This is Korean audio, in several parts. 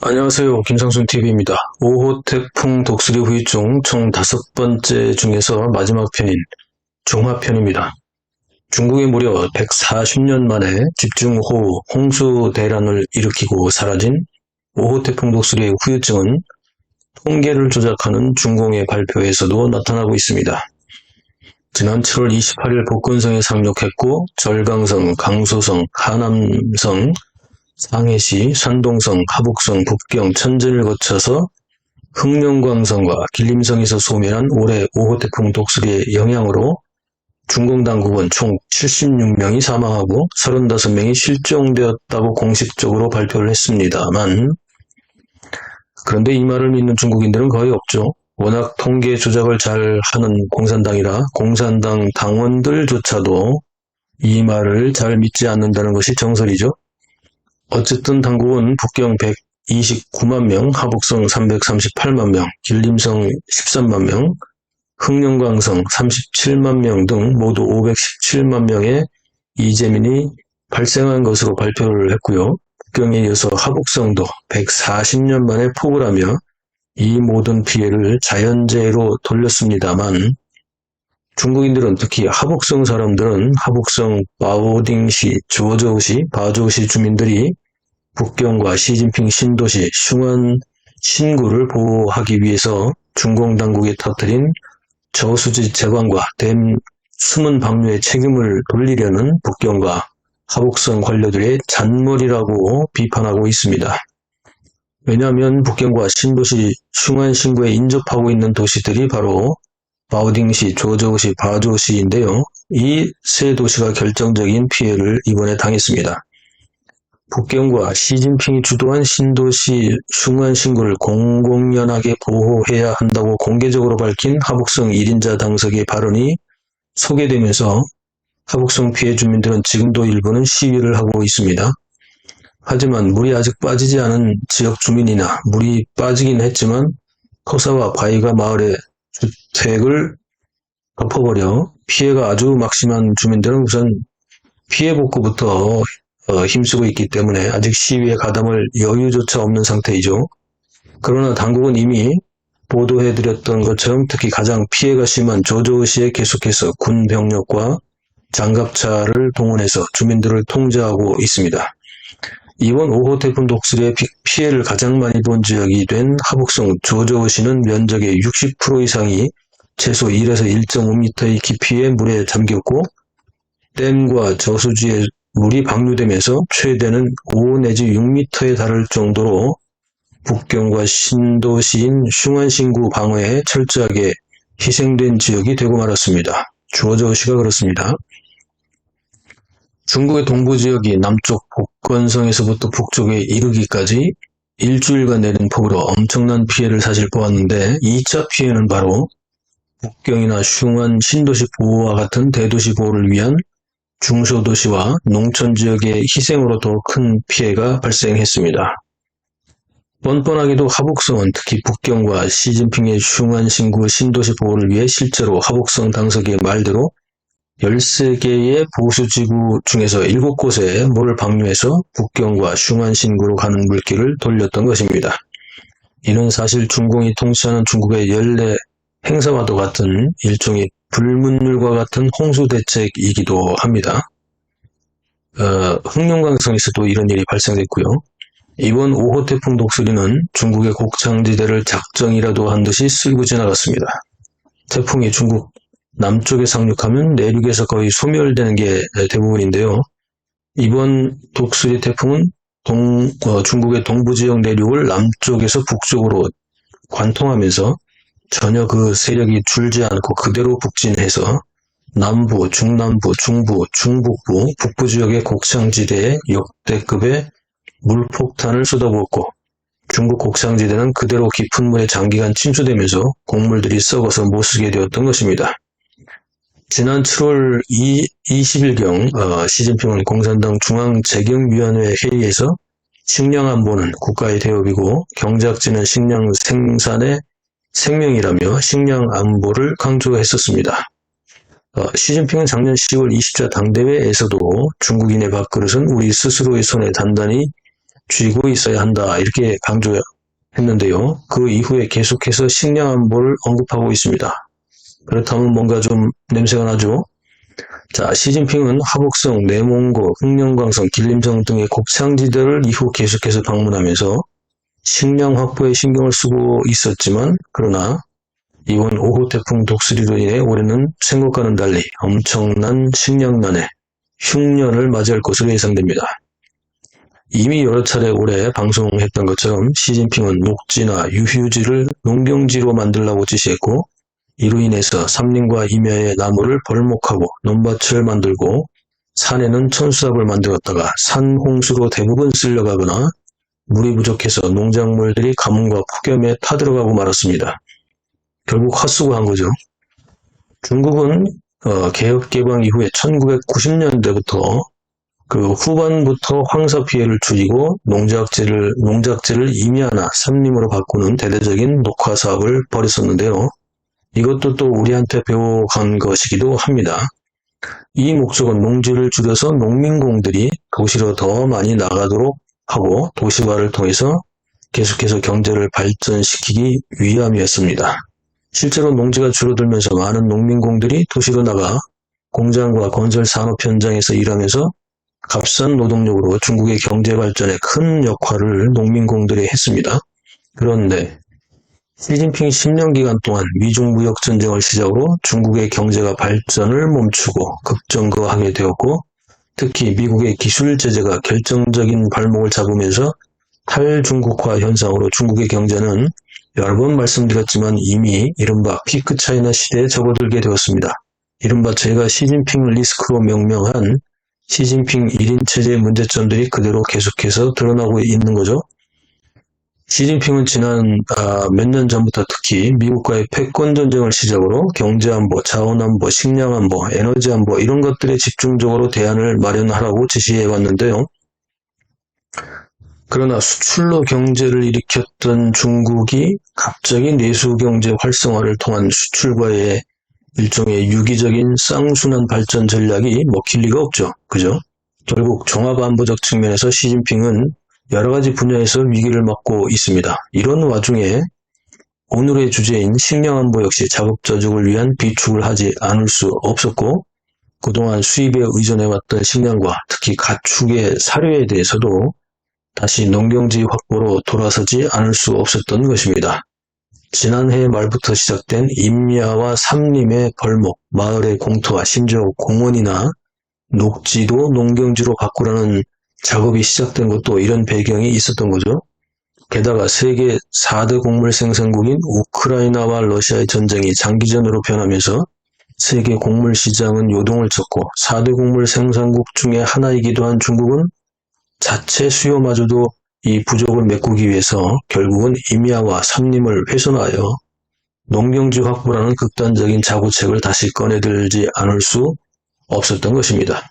안녕하세요. 김상순TV입니다. 5호 태풍 독수리 후유증 총 5번째 중에서 마지막 편인 종합편입니다. 중국이 무려 140년 만에 집중호우, 홍수 대란을 일으키고 사라진 5호 태풍 독수리의 후유증은 통계를 조작하는 중공의 발표에서도 나타나고 있습니다. 지난 7월 28일 복건성에 상륙했고 절강성, 강소성, 하남성, 상해시, 산동성, 하북성, 북경, 천진을 거쳐서 흑룡광성과 길림성에서 소멸한 올해 5호 태풍 독수리의 영향으로 중공 당국은 총 76명이 사망하고 35명이 실종되었다고 공식적으로 발표를 했습니다만, 그런데 이 말을 믿는 중국인들은 거의 없죠. 워낙 통계 조작을 잘 하는 공산당이라 공산당 당원들조차도 이 말을 잘 믿지 않는다는 것이 정설이죠. 어쨌든 당국은 북경 129만 명, 하북성 338만 명, 길림성 13만 명, 흑룡광성 37만 명 등 모두 517만 명의 이재민이 발생한 것으로 발표를 했고요. 북경에 이어서 하북성도 140년 만에 폭을 하며 이 모든 피해를 자연재해로 돌렸습니다만, 중국인들은 특히 하북성 사람들은 하북성 바오딩시, 주어저우시, 바저우시 주민들이 북경과 시진핑 신도시 슝안 신구를 보호하기 위해서 중공 당국이 터뜨린 저수지 제관과 댐 수문 방류의 책임을 돌리려는 북경과 하북성 관료들의 잔머리라고 비판하고 있습니다. 왜냐하면 북경과 신도시 슝안 신구에 인접하고 있는 도시들이 바로 바오딩시, 조저우시, 바저우시인데요. 이 세 도시가 결정적인 피해를 이번에 당했습니다. 북경과 시진핑이 주도한 신도시 슝안 신구를 공공연하게 보호해야 한다고 공개적으로 밝힌 하북성 1인자 당석의 발언이 소개되면서 하북성 피해 주민들은 지금도 일부는 시위를 하고 있습니다. 하지만 물이 아직 빠지지 않은 지역 주민이나 물이 빠지긴 했지만 토사와 바위가 마을의 주택을 덮어버려 피해가 아주 막심한 주민들은 우선 피해 복구부터 힘쓰고 있기 때문에 아직 시위에 가담할 여유조차 없는 상태이죠. 그러나 당국은 이미 보도해드렸던 것처럼 특히 가장 피해가 심한 조저우시에 계속해서 군 병력과 장갑차를 동원해서 주민들을 통제하고 있습니다. 이번 5호 태풍 독수리의 피해를 가장 많이 본 지역이 된 하북성 조저우시는 면적의 60% 이상이 최소 1에서 1.5m의 깊이의 물에 잠겼고, 댐과 저수지에 물이 방류되면서 최대는 5 내지 6m에 달할 정도로 북경과 신도시인 슝안신구 방어에 철저하게 희생된 지역이 되고 말았습니다. 주어저우시가 그렇습니다. 중국의 동부 지역이 남쪽 복건성에서부터 북쪽에 이르기까지 일주일간 내린 폭우로 엄청난 피해를 사실 보았는데, 2차 피해는 바로 북경이나 슝안 신도시 보호와 같은 대도시 보호를 위한 중소도시와 농촌지역의 희생으로 더 큰 피해가 발생했습니다. 뻔뻔하게도 하북성은 특히 북경과 시진핑의 슝안 신구 신도시 보호를 위해 실제로 하북성 당석의 말대로 13개의 보수지구 중에서 7곳에 물을 방류해서 북경과 슝안 신구로 가는 물길을 돌렸던 것입니다. 이는 사실 중공이 통치하는 중국의 연례 행사와도 같은 일종의 불문율과 같은 홍수 대책이기도 합니다. 흑룡강성에서도 이런 일이 발생됐고요. 이번 5호 태풍 독수리는 중국의 곡창지대를 작정이라도 한 듯이 쓸고 지나갔습니다. 태풍이 중국 남쪽에 상륙하면 내륙에서 거의 소멸되는 게 대부분인데요. 이번 독수리 태풍은 중국의 동부 지역 내륙을 남쪽에서 북쪽으로 관통하면서 전혀 그 세력이 줄지 않고 그대로 북진해서 남부, 중남부, 중부, 중북부, 북부 지역의 곡창지대에 역대급의 물폭탄을 쏟아부었고, 중국 곡창지대는 그대로 깊은 물에 장기간 침수되면서 곡물들이 썩어서 못쓰게 되었던 것입니다. 지난 7월 20일경 시진핑은 공산당 중앙재경위원회 회의에서 식량안보는 국가의 대업이고 경작지는 식량 생산의 생명이라며 식량 안보를 강조했었습니다. 시진핑은 작년 10월 20차 당대회에서도 중국인의 밥그릇은 우리 스스로의 손에 단단히 쥐고 있어야 한다 이렇게 강조했는데요. 그 이후에 계속해서 식량 안보를 언급하고 있습니다. 그렇다면 뭔가 좀 냄새가 나죠? 자, 시진핑은 하북성, 내몽고, 흑령광성, 길림성 등의 곡창지대를 이후 계속해서 방문하면서 식량 확보에 신경을 쓰고 있었지만 그러나 이번 5호 태풍 독수리로 인해 올해는 생각과는 달리 엄청난 식량난에 흉년을 맞이할 것으로 예상됩니다. 이미 여러 차례 올해 방송했던 것처럼 시진핑은 녹지나 유휴지를 농경지로 만들라고 지시했고 이로 인해서 삼림과 임야의 나무를 벌목하고 논밭을 만들고 산에는 천수답을 만들었다가 산홍수로 대부분 쓸려가거나 물이 부족해서 농작물들이 가뭄과 폭염에 타들어가고 말았습니다. 결국 헛수고한 거죠. 중국은 개혁 개방 이후에 1990년대부터 그 후반부터 황사 피해를 줄이고 농작지를 임야나 삼림으로 바꾸는 대대적인 녹화 사업을 벌였었는데요. 이것도 또 우리한테 배워간 것이기도 합니다. 이 목적은 농지를 줄여서 농민공들이 도시로 더 많이 나가도록 하고 도시화를 통해서 계속해서 경제를 발전시키기 위함이었습니다. 실제로 농지가 줄어들면서 많은 농민공들이 도시로 나가 공장과 건설 산업 현장에서 일하면서 값싼 노동력으로 중국의 경제 발전에 큰 역할을 농민공들이 했습니다. 그런데 시진핑 10년 기간 동안 미중 무역 전쟁을 시작으로 중국의 경제가 발전을 멈추고 급정거하게 되었고 특히 미국의 기술 제재가 결정적인 발목을 잡으면서 탈중국화 현상으로 중국의 경제는 여러 번 말씀드렸지만 이미 이른바 피크 차이나 시대에 접어들게 되었습니다. 이른바 저희가 시진핑 리스크로 명명한 시진핑 1인 체제의 문제점들이 그대로 계속해서 드러나고 있는 거죠. 시진핑은 지난 몇 년 전부터 특히 미국과의 패권 전쟁을 시작으로 경제안보, 자원안보, 식량안보, 에너지안보 이런 것들에 집중적으로 대안을 마련하라고 지시해 왔는데요. 그러나 수출로 경제를 일으켰던 중국이 갑자기 내수경제 활성화를 통한 수출과의 일종의 유기적인 쌍순환 발전 전략이 먹힐 리가 없죠. 그죠? 결국 종합안보적 측면에서 시진핑은 여러 가지 분야에서 위기를 맞고 있습니다. 이런 와중에 오늘의 주제인 식량안보 역시 자급자족을 위한 비축을 하지 않을 수 없었고 그동안 수입에 의존해왔던 식량과 특히 가축의 사료에 대해서도 다시 농경지 확보로 돌아서지 않을 수 없었던 것입니다. 지난해 말부터 시작된 임야와 삼림의 벌목, 마을의 공터와 심지어 공원이나 녹지도 농경지로 바꾸라는 작업이 시작된 것도 이런 배경이 있었던 거죠. 게다가 세계 4대 곡물 생산국인 우크라이나와 러시아의 전쟁이 장기전으로 변하면서 세계 곡물 시장은 요동을 쳤고 4대 곡물 생산국 중에 하나이기도 한 중국은 자체 수요마저도 이 부족을 메꾸기 위해서 결국은 임야와 삼림을 훼손하여 농경지 확보라는 극단적인 자구책을 다시 꺼내들지 않을 수 없었던 것입니다.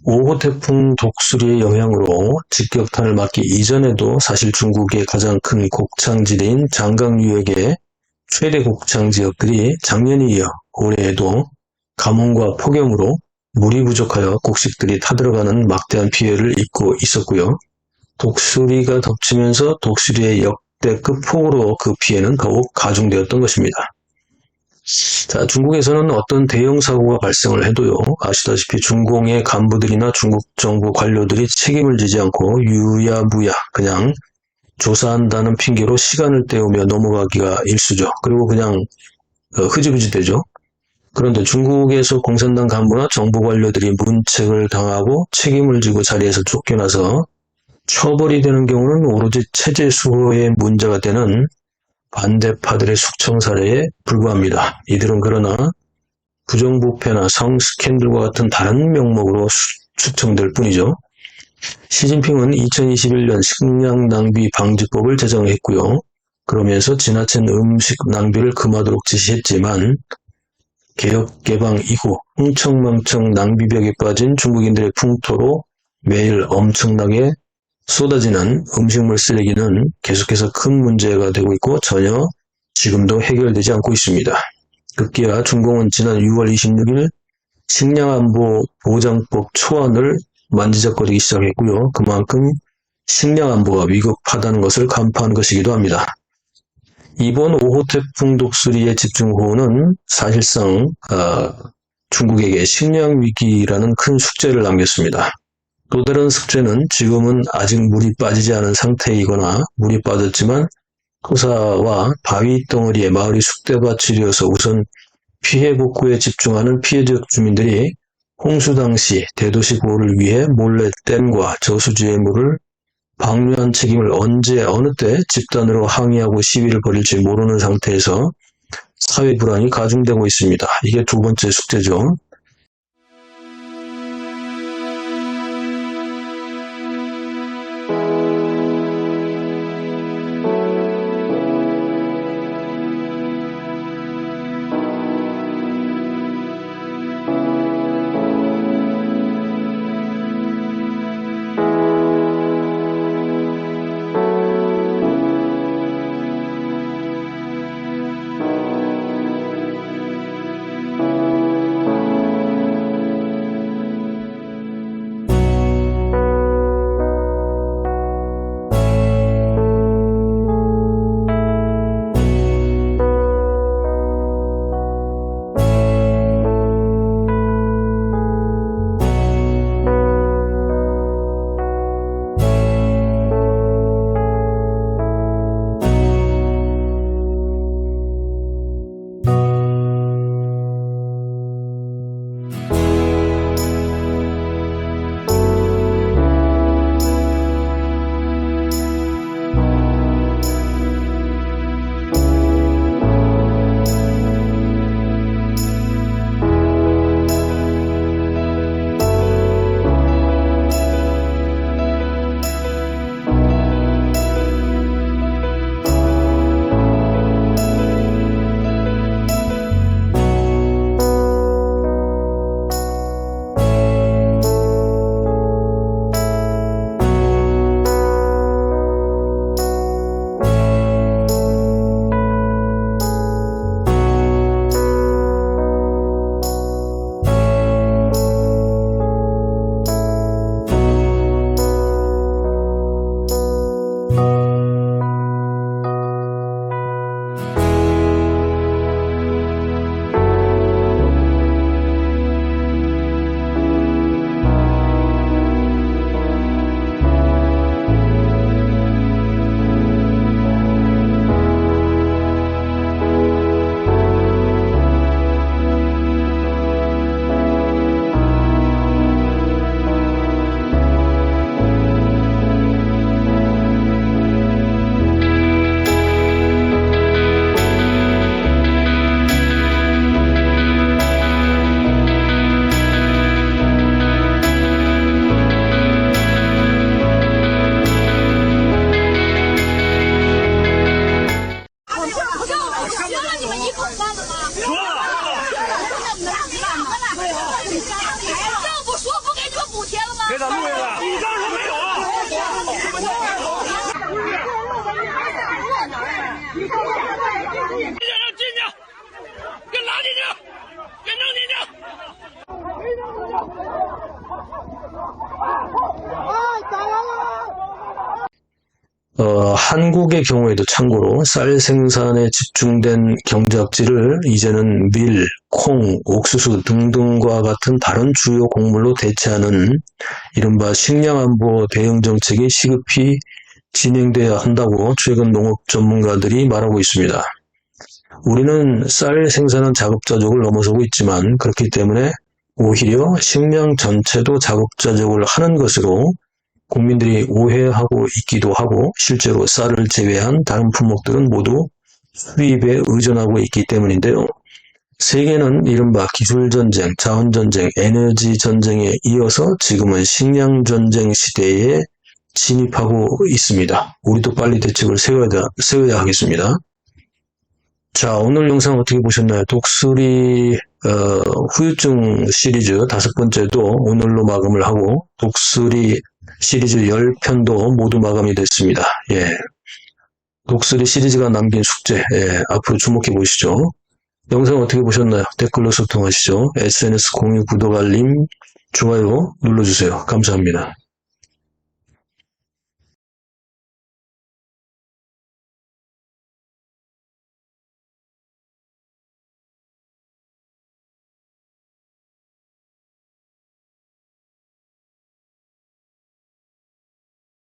5호 태풍 독수리의 영향으로 직격탄을 맞기 이전에도 사실 중국의 가장 큰 곡창지대인 장강유역의 최대 곡창 지역들이 작년에 이어 올해에도 가뭄과 폭염으로 물이 부족하여 곡식들이 타들어가는 막대한 피해를 입고 있었고요. 독수리가 덮치면서 독수리의 역대급 폭우로 그 피해는 더욱 가중되었던 것입니다. 자, 중국에서는 어떤 대형 사고가 발생을 해도요, 아시다시피 중공의 간부들이나 중국 정부 관료들이 책임을 지지 않고 유야무야 그냥 조사한다는 핑계로 시간을 때우며 넘어가기가 일쑤죠. 그리고 그냥 흐지부지 되죠. 그런데 중국에서 공산당 간부나 정부 관료들이 문책을 당하고 책임을 지고 자리에서 쫓겨나서 처벌이 되는 경우는 오로지 체제 수호의 문제가 되는 반대파들의 숙청 사례에 불과합니다. 이들은 그러나 부정부패나 성 스캔들과 같은 다른 명목으로 추청될 뿐이죠. 시진핑은 2021년 식량 낭비 방지법을 제정했고요. 그러면서 지나친 음식 낭비를 금하도록 지시했지만 개혁 개방 이후 흥청망청 낭비벽에 빠진 중국인들의 풍토로 매일 엄청나게 쏟아지는 음식물 쓰레기는 계속해서 큰 문제가 되고 있고 전혀 지금도 해결되지 않고 있습니다. 급기야 중공은 지난 6월 26일 식량안보 보장법 초안을 만지작거리기 시작했고요. 그만큼 식량 안보가 위급하다는 것을 간파한 것이기도 합니다. 이번 5호 태풍 독수리의 집중호우는 사실상 중국에게 식량 위기라는 큰 숙제를 남겼습니다. 또 다른 숙제는 지금은 아직 물이 빠지지 않은 상태이거나 물이 빠졌지만 토사와 바위 덩어리에 마을이 쑥대밭이 되어서 우선 피해 복구에 집중하는 피해 지역 주민들이 홍수 당시 대도시 구호를 위해 몰래 댐과 저수지의 물을 방류한 책임을 언제 어느 때 집단으로 항의하고 시위를 벌일지 모르는 상태에서 사회 불안이 가중되고 있습니다. 이게 두 번째 숙제죠. 한국의 경우에도 참고로 쌀 생산에 집중된 경작지를 이제는 밀, 콩, 옥수수 등등과 같은 다른 주요 곡물로 대체하는 이른바 식량안보 대응 정책이 시급히 진행돼야 한다고 최근 농업 전문가들이 말하고 있습니다. 우리는 쌀 생산은 자급자족을 넘어서고 있지만 그렇기 때문에 오히려 식량 전체도 자급자족을 하는 것으로 국민들이 오해하고 있기도 하고 실제로 쌀을 제외한 다른 품목들은 모두 수입에 의존하고 있기 때문인데요. 세계는 이른바 기술전쟁, 자원전쟁, 에너지전쟁에 이어서 지금은 식량전쟁 시대에 진입하고 있습니다. 우리도 빨리 대책을 세워야 하겠습니다. 자, 오늘 영상 어떻게 보셨나요? 독수리 후유증 시리즈 5번째도 오늘로 마감을 하고 독수리 시리즈 10편도 모두 마감이 됐습니다. 예. 독수리 시리즈가 남긴 숙제, 앞으로 주목해 보시죠. 영상 어떻게 보셨나요? 댓글로 소통하시죠. SNS 공유, 구독, 알림, 좋아요 눌러주세요. 감사합니다.